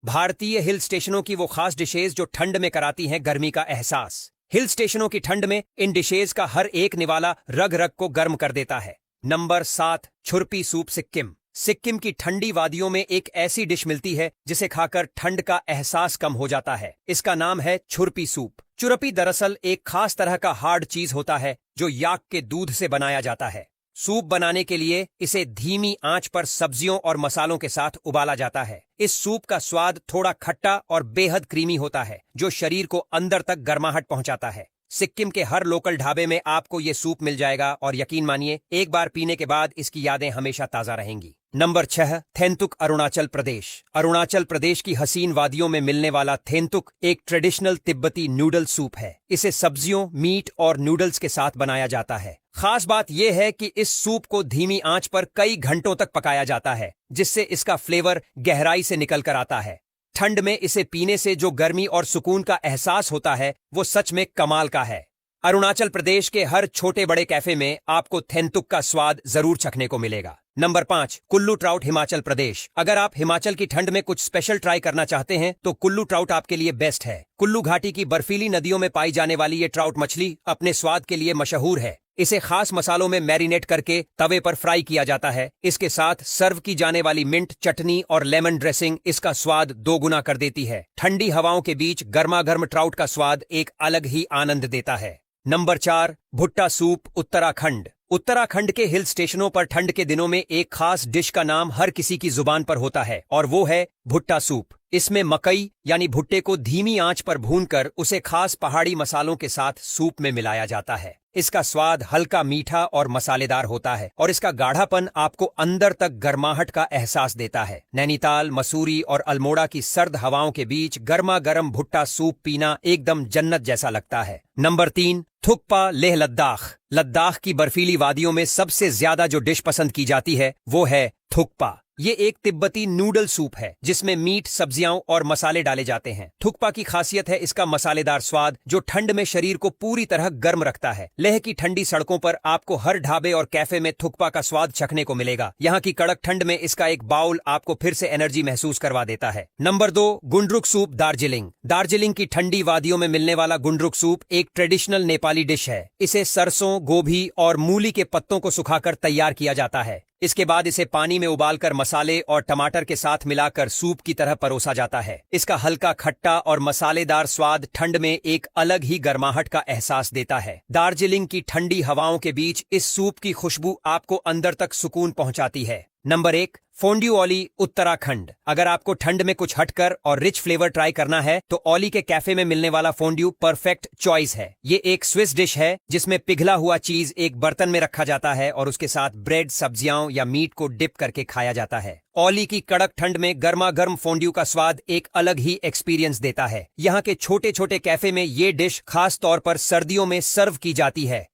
भारतीय हिल स्टेशनों की वो खास डिशेज जो ठंड में कराती हैं गर्मी का एहसास। हिल स्टेशनों की ठंड में इन डिशेज का हर एक निवाला रग रग को गर्म कर देता है। Number 7, chhurpi soup Sikkim. सिक्किम की ठंडी वादियों में एक ऐसी डिश मिलती है जिसे खाकर ठंड का एहसास कम हो जाता है। इसका नाम है छुरपी सूप। चुरपी दरअसल एक खास तरह का हार्ड चीज होता है जो याक के दूध से बनाया जाता है। सूप बनाने के लिए इसे धीमी आंच पर सब्जियों और मसालों के साथ उबाला जाता है। इस सूप का स्वाद थोड़ा खट्टा और बेहद क्रीमी होता है जो शरीर को अंदर तक गर्माहट पहुंचाता है। सिक्किम के हर लोकल ढाबे में आपको ये सूप मिल जाएगा और यकीन मानिए एक बार पीने के बाद इसकी यादें हमेशा ताजा रहेंगी। नंबर 6, थेंतुक अरुणाचल प्रदेश। अरुणाचल प्रदेश की हसीन वादियों में मिलने वाला थेंतुक एक ट्रेडिशनल तिब्बती नूडल सूप है। इसे सब्जियों, मीट और नूडल्स के साथ बनाया जाता है। खास बात यह है कि इस सूप को धीमी आंच पर कई घंटों तक पकाया जाता है जिससे इसका फ्लेवर गहराई से निकल कर आता है। ठंड में इसे पीने से जो गर्मी और सुकून का एहसास होता है वो सच में कमाल का है। अरुणाचल प्रदेश के हर छोटे बड़े कैफे में आपको थेंतुक का स्वाद जरूर चखने को मिलेगा। Number 5, Kullu trout Himachal Pradesh. अगर आप हिमाचल की ठंड में कुछ स्पेशल ट्राई करना चाहते हैं तो कुल्लू ट्राउट आपके लिए बेस्ट है। कुल्लू घाटी की बर्फीली नदियों में पाई जाने वाली ये ट्राउट मछली अपने स्वाद के लिए मशहूर है। इसे खास मसालों में मैरिनेट करके तवे पर फ्राई किया जाता है। इसके साथ सर्व की जाने वाली मिंट चटनी और लेमन ड्रेसिंग इसका स्वाद दोगुना कर देती है। ठंडी हवाओं के बीच गर्मा गर्म ट्राउट का स्वाद एक अलग ही आनंद देता है। नंबर 4, भुट्टा सूप उत्तराखंड। उत्तराखंड के हिल स्टेशनों पर ठंड के दिनों में एक खास डिश का नाम हर किसी की जुबान पर होता है और वो है भुट्टा सूप। इसमें मकई यानी भुट्टे को धीमी आंच पर भूनकर उसे खास पहाड़ी मसालों के साथ सूप में मिलाया जाता है। इसका स्वाद हल्का मीठा और मसालेदार होता है और इसका गाढ़ापन आपको अंदर तक गर्माहट का एहसास देता है। नैनीताल, मसूरी और अल्मोड़ा की सर्द हवाओं के बीच गर्मा गर्म भुट्टा सूप पीना एकदम जन्नत जैसा लगता है। नंबर 3, थुक्पा लेह लद्दाख। लद्दाख की बर्फीली वादियों में सबसे ज्यादा जो डिश पसंद की जाती है वो है थुक्पा। ये एक तिब्बती नूडल सूप है जिसमें मीट, सब्जियां और मसाले डाले जाते हैं। थुक्पा की खासियत है इसका मसालेदार स्वाद जो ठंड में शरीर को पूरी तरह गर्म रखता है। लेह की ठंडी सड़कों पर आपको हर ढाबे और कैफे में थुक्पा का स्वाद चखने को मिलेगा। यहाँ की कड़क ठंड में इसका एक बाउल आपको फिर से एनर्जी महसूस करवा देता है। Number 2, gundruk soup Darjeeling. दार्जिलिंग की ठंडी वादियों में मिलने वाला गुंड्रुक सूप एक ट्रेडिशनल नेपाली डिश है। इसे सरसों, गोभी और मूली के पत्तों को सुखाकर तैयार किया जाता है। इसके बाद इसे पानी में उबालकर मसाले और टमाटर के साथ मिलाकर सूप की तरह परोसा जाता है। इसका हल्का खट्टा और मसालेदार स्वाद ठंड में एक अलग ही गर्माहट का एहसास देता है। दार्जिलिंग की ठंडी हवाओं के बीच इस सूप की खुशबू आपको अंदर तक सुकून पहुंचाती है। नंबर 1, फोंड्यू ओली उत्तराखंड। अगर आपको ठंड में कुछ हटकर और रिच फ्लेवर ट्राई करना है तो ओली के कैफे में मिलने वाला फोंड्यू परफेक्ट चॉइस है। ये एक स्विस डिश है जिसमें पिघला हुआ चीज एक बर्तन में रखा जाता है और उसके साथ ब्रेड, सब्जियां या मीट को डिप करके खाया जाता है। ओली की कड़क ठंड में गर्मा गर्म फोंड्यू का स्वाद एक अलग ही एक्सपीरियंस देता है। यहाँ के छोटे छोटे कैफे में ये डिश खास तौर पर सर्दियों में सर्व की जाती है।